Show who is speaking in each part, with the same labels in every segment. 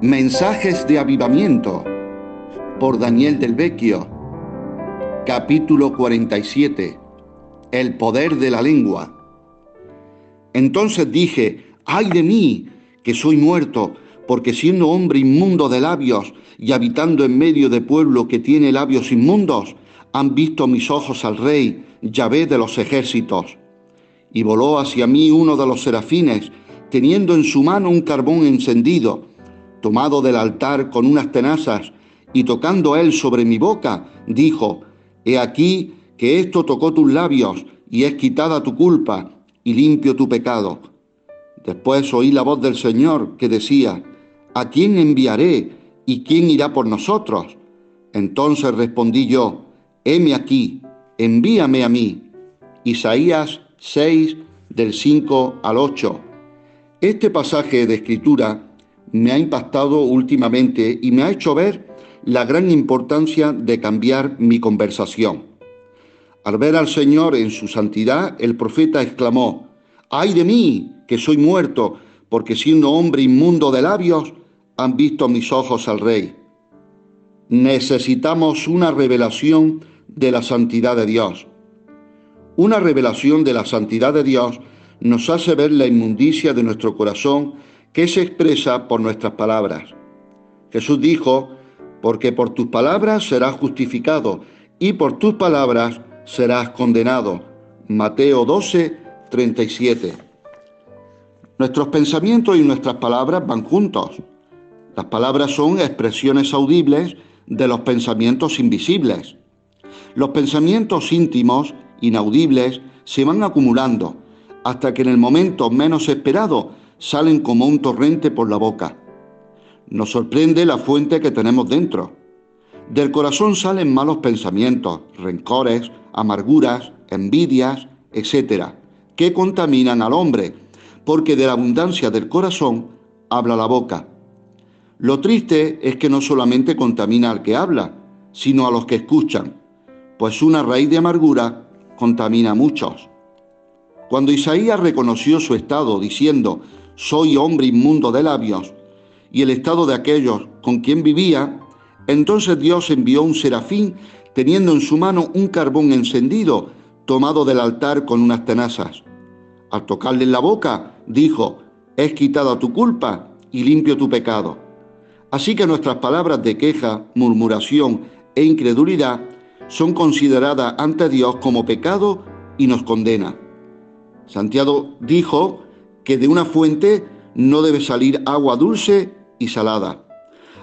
Speaker 1: Mensajes de avivamiento por Daniel Del Vecchio. Capítulo 47. El poder de la lengua. Entonces dije: ¡ay de mí, que soy muerto! Porque siendo hombre inmundo de labios y habitando en medio de pueblo que tiene labios inmundos, han visto mis ojos al Rey, Yahvé de los ejércitos. Y voló hacia mí uno de los serafines, teniendo en su mano un carbón encendido, tomado del altar con unas tenazas, y tocando él sobre mi boca, dijo: He aquí que esto tocó tus labios, y es quitada tu culpa, y limpio tu pecado. Después oí la voz del Señor que decía: ¿a quién enviaré, y quién irá por nosotros? Entonces respondí yo: heme aquí, envíame a mí. Isaías 6, del 5 al 8. Este pasaje de Escritura me ha impactado últimamente y me ha hecho ver la gran importancia de cambiar mi conversación. Al ver al Señor en su santidad, el profeta exclamó: ¡ay de mí, que soy muerto, porque siendo hombre inmundo de labios, han visto mis ojos al Rey! Necesitamos una revelación de la santidad de Dios. Una revelación de la santidad de Dios nos hace ver la inmundicia de nuestro corazón, que se expresa por nuestras palabras. Jesús dijo: porque por tus palabras serás justificado, y por tus palabras serás condenado. Mateo 12, 37. Nuestros pensamientos y nuestras palabras van juntos. Las palabras son expresiones audibles de los pensamientos invisibles. Los pensamientos íntimos, inaudibles, se van acumulando, hasta que en el momento menos esperado salen como un torrente por la boca. Nos sorprende la fuente que tenemos dentro. Del corazón salen malos pensamientos, rencores, amarguras, envidias, etc., que contaminan al hombre, porque de la abundancia del corazón habla la boca. Lo triste es que no solamente contamina al que habla, sino a los que escuchan, pues una raíz de amargura contamina a muchos. Cuando Isaías reconoció su estado diciendo: soy hombre inmundo de labios, y el estado de aquellos con quien vivía, entonces Dios envió un serafín teniendo en su mano un carbón encendido tomado del altar con unas tenazas. Al tocarle en la boca, dijo: es quitada tu culpa y limpio tu pecado. Así que nuestras palabras de queja, murmuración e incredulidad son consideradas ante Dios como pecado y nos condena. Santiago dijo que de una fuente no debe salir agua dulce y salada.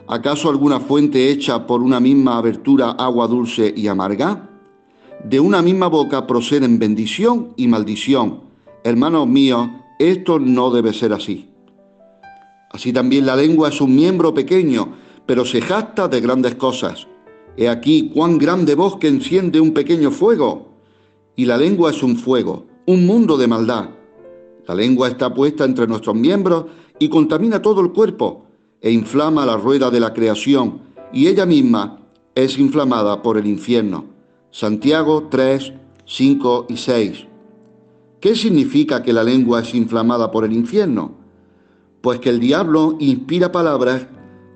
Speaker 1: ¿Acaso alguna fuente hecha por una misma abertura agua dulce y amarga? De una misma boca proceden bendición y maldición. Hermanos míos, esto no debe ser así. Así también la lengua es un miembro pequeño, pero se jacta de grandes cosas. He aquí cuán grande bosque enciende un pequeño fuego. Y la lengua es un fuego, un mundo de maldad. La lengua está puesta entre nuestros miembros y contamina todo el cuerpo, e inflama la rueda de la creación, y ella misma es inflamada por el infierno. Santiago 3, 5 y 6. ¿Qué significa que la lengua es inflamada por el infierno? Pues que el diablo inspira palabras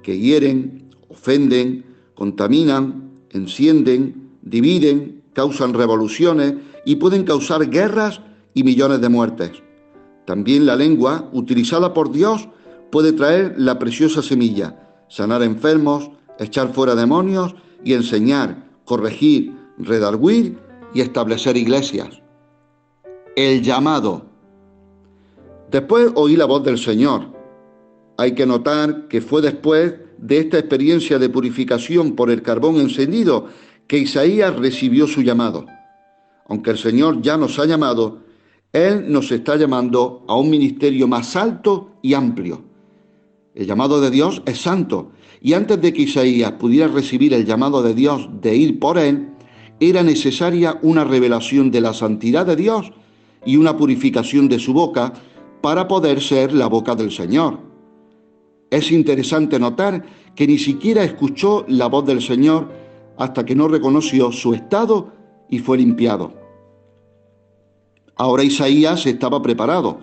Speaker 1: que hieren, ofenden, contaminan, encienden, dividen, causan revoluciones y pueden causar guerras y millones de muertes. También la lengua, utilizada por Dios, puede traer la preciosa semilla, sanar enfermos, echar fuera demonios y enseñar, corregir, redarguir y establecer iglesias. El llamado. Después oí la voz del Señor. Hay que notar que fue después de esta experiencia de purificación por el carbón encendido que Isaías recibió su llamado. Aunque el Señor ya nos ha llamado, Él nos está llamando a un ministerio más alto y amplio. El llamado de Dios es santo, y antes de que Isaías pudiera recibir el llamado de Dios de ir por él, era necesaria una revelación de la santidad de Dios y una purificación de su boca para poder ser la boca del Señor. Es interesante notar que ni siquiera escuchó la voz del Señor hasta que no reconoció su estado y fue limpiado. Ahora Isaías estaba preparado.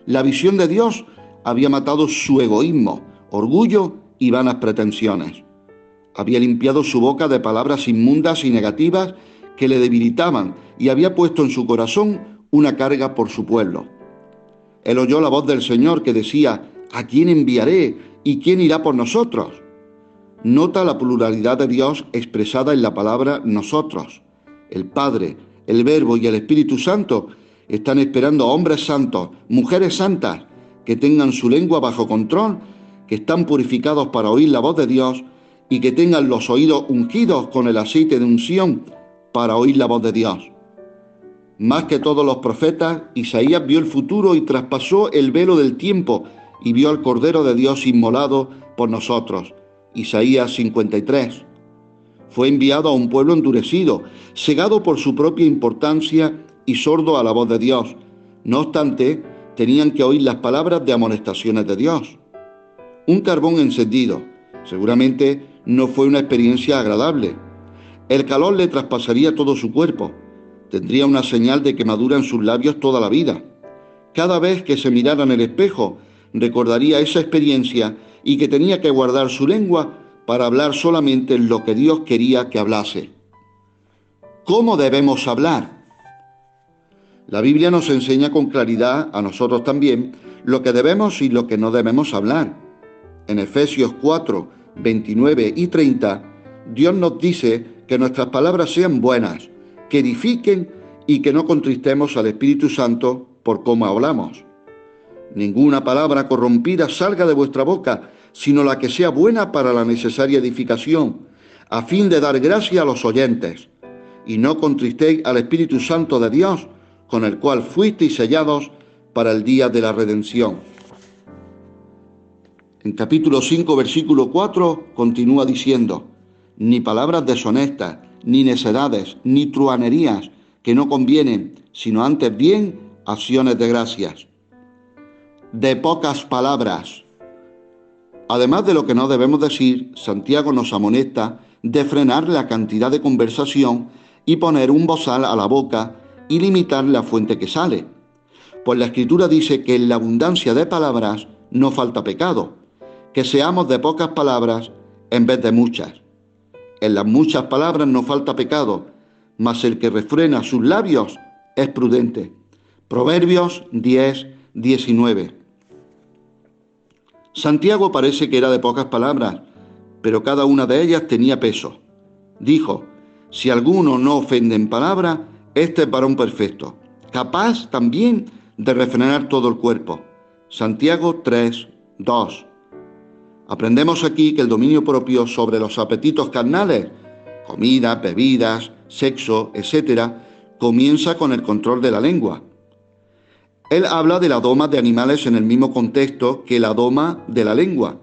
Speaker 1: La visión de Dios había matado su egoísmo, orgullo y vanas pretensiones. Había limpiado su boca de palabras inmundas y negativas que le debilitaban y había puesto en su corazón una carga por su pueblo. Él oyó la voz del Señor que decía: ¿a quién enviaré y quién irá por nosotros? Nota la pluralidad de Dios expresada en la palabra nosotros. El Padre, el Verbo y el Espíritu Santo están esperando a hombres santos, mujeres santas, que tengan su lengua bajo control, que están purificados para oír la voz de Dios y que tengan los oídos ungidos con el aceite de unción para oír la voz de Dios. Más que todos los profetas, Isaías vio el futuro y traspasó el velo del tiempo y vio al Cordero de Dios inmolado por nosotros. Isaías 53. Fue enviado a un pueblo endurecido, cegado por su propia importancia y sordo a la voz de Dios. No obstante, tenían que oír las palabras de amonestaciones de Dios. Un carbón encendido. Seguramente no fue una experiencia agradable. El calor le traspasaría todo su cuerpo. Tendría una señal de quemadura en sus labios toda la vida. Cada vez que se mirara en el espejo, recordaría esa experiencia y que tenía que guardar su lengua para hablar solamente lo que Dios quería que hablase. ¿Cómo debemos hablar? La Biblia nos enseña con claridad, a nosotros también, lo que debemos y lo que no debemos hablar. En Efesios 4, 29 y 30, Dios nos dice que nuestras palabras sean buenas, que edifiquen y que no contristemos al Espíritu Santo por cómo hablamos. Ninguna palabra corrompida salga de vuestra boca, sino la que sea buena para la necesaria edificación, a fin de dar gracia a los oyentes. Y no contristéis al Espíritu Santo de Dios, con el cual fuisteis sellados para el día de la redención. En capítulo 5, versículo 4, continúa diciendo: ni palabras deshonestas, ni necedades, ni truhanerías que no convienen, sino antes bien acciones de gracias. De pocas palabras. Además de lo que no debemos decir, Santiago nos amonesta de frenar la cantidad de conversación y poner un bozal a la boca y limitar la fuente que sale. Pues la Escritura dice que en la abundancia de palabras no falta pecado, que seamos de pocas palabras en vez de muchas. En las muchas palabras no falta pecado, mas el que refrena sus labios es prudente. Proverbios 10, 19. Santiago parece que era de pocas palabras, pero cada una de ellas tenía peso. Dijo: si alguno no ofende en palabra, este es varón perfecto, capaz también de refrenar todo el cuerpo. Santiago 3, 2. Aprendemos aquí que el dominio propio sobre los apetitos carnales, comida, bebidas, sexo, etc., comienza con el control de la lengua. Él habla de la doma de animales en el mismo contexto que la doma de la lengua.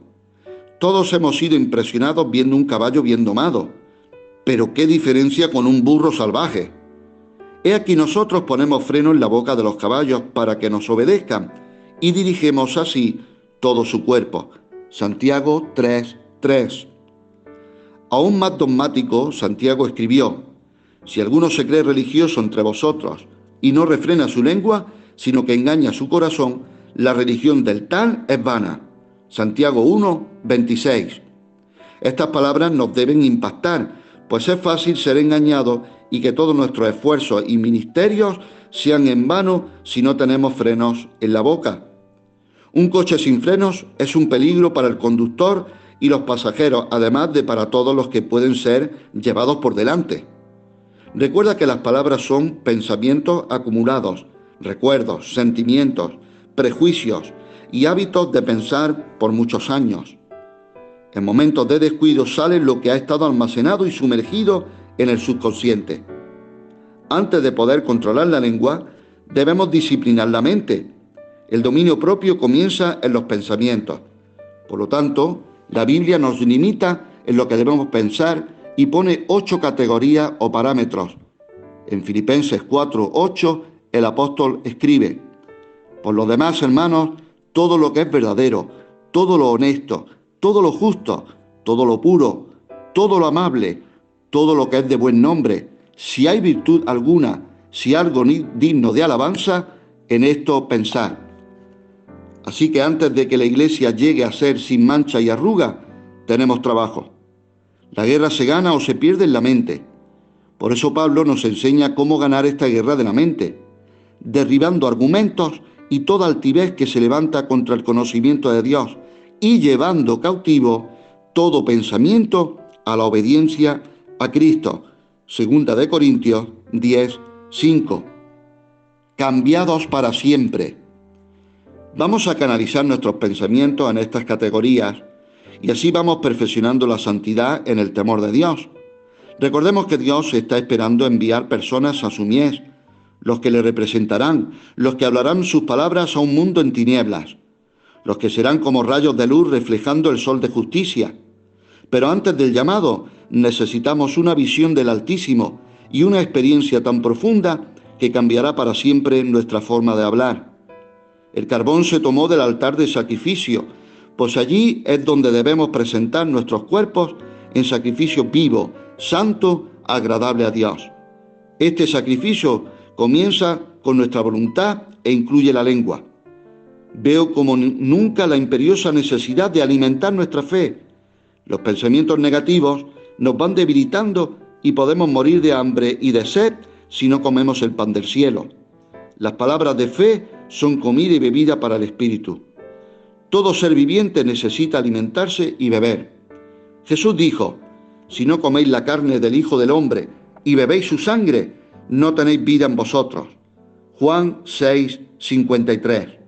Speaker 1: Todos hemos sido impresionados viendo un caballo bien domado, pero ¿qué diferencia con un burro salvaje? He aquí nosotros ponemos freno en la boca de los caballos para que nos obedezcan y dirigimos así todo su cuerpo. Santiago 3, 3. Aún más dogmático, Santiago escribió: si alguno se cree religioso entre vosotros y no refrena su lengua, sino que engaña su corazón, la religión del tal es vana. Santiago 1, 26. Estas palabras nos deben impactar, pues es fácil ser engañado y que todos nuestros esfuerzos y ministerios sean en vano si no tenemos frenos en la boca. Un coche sin frenos es un peligro para el conductor y los pasajeros, además de para todos los que pueden ser llevados por delante. Recuerda que las palabras son pensamientos acumulados, recuerdos, sentimientos, prejuicios y hábitos de pensar por muchos años. En momentos de descuido sale lo que ha estado almacenado y sumergido en el subconsciente. Antes de poder controlar la lengua, debemos disciplinar la mente. El dominio propio comienza en los pensamientos. Por lo tanto, la Biblia nos limita en lo que debemos pensar y pone 8 categorías o parámetros. En Filipenses 4, 8, el apóstol escribe: por lo demás, hermanos, todo lo que es verdadero, todo lo honesto, todo lo justo, todo lo puro, todo lo amable, todo lo que es de buen nombre, si hay virtud alguna, si algo digno de alabanza, en esto pensar. Así que antes de que la iglesia llegue a ser sin mancha y arruga, tenemos trabajo. La guerra se gana o se pierde en la mente. Por eso Pablo nos enseña cómo ganar esta guerra de la mente, derribando argumentos y toda altivez que se levanta contra el conocimiento de Dios y llevando cautivo todo pensamiento a la obediencia a Cristo. Segunda de Corintios 10:5. Cambiados para siempre. Vamos a canalizar nuestros pensamientos en estas categorías y así vamos perfeccionando la santidad en el temor de Dios. Recordemos que Dios está esperando enviar personas a su mies, los que le representarán, los que hablarán sus palabras a un mundo en tinieblas, los que serán como rayos de luz reflejando el sol de justicia. Pero antes del llamado necesitamos una visión del Altísimo y una experiencia tan profunda que cambiará para siempre nuestra forma de hablar. El carbón se tomó del altar de sacrificio, pues allí es donde debemos presentar nuestros cuerpos en sacrificio vivo, santo, agradable a Dios. Este sacrificio comienza con nuestra voluntad e incluye la lengua. Veo como nunca la imperiosa necesidad de alimentar nuestra fe. Los pensamientos negativos nos van debilitando y podemos morir de hambre y de sed si no comemos el pan del cielo. Las palabras de fe son comida y bebida para el espíritu. Todo ser viviente necesita alimentarse y beber. Jesús dijo: si no coméis la carne del Hijo del Hombre y bebéis su sangre, no tenéis vida en vosotros. Juan 6:53.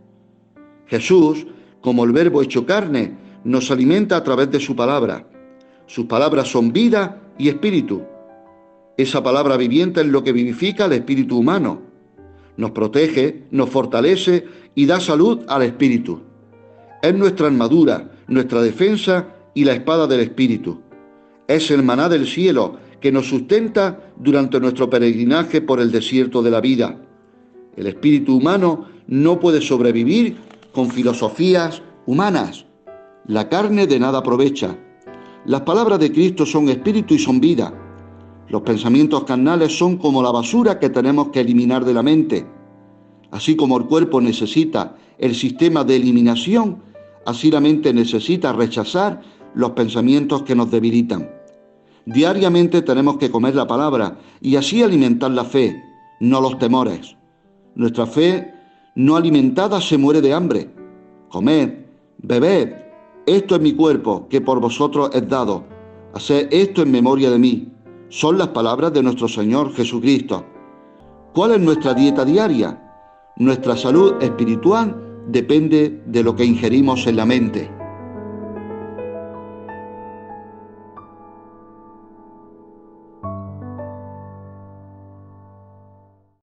Speaker 1: Jesús, como el Verbo hecho carne, nos alimenta a través de su palabra. Sus palabras son vida y espíritu. Esa palabra viviente es lo que vivifica al espíritu humano. Nos protege, nos fortalece y da salud al espíritu. Es nuestra armadura, nuestra defensa y la espada del espíritu. Es el maná del cielo que nos sustenta durante nuestro peregrinaje por el desierto de la vida. El espíritu humano no puede sobrevivir con filosofías humanas. La carne de nada aprovecha. Las palabras de Cristo son espíritu y son vida. Los pensamientos carnales son como la basura que tenemos que eliminar de la mente. Así como el cuerpo necesita el sistema de eliminación, así la mente necesita rechazar los pensamientos que nos debilitan. Diariamente tenemos que comer la palabra y así alimentar la fe, no los temores. Nuestra fe no alimentada se muere de hambre. Comed, bebed, esto es mi cuerpo que por vosotros es dado. Haced esto en memoria de mí. Son las palabras de nuestro Señor Jesucristo. ¿Cuál es nuestra dieta diaria? Nuestra salud espiritual depende de lo que ingerimos en la mente.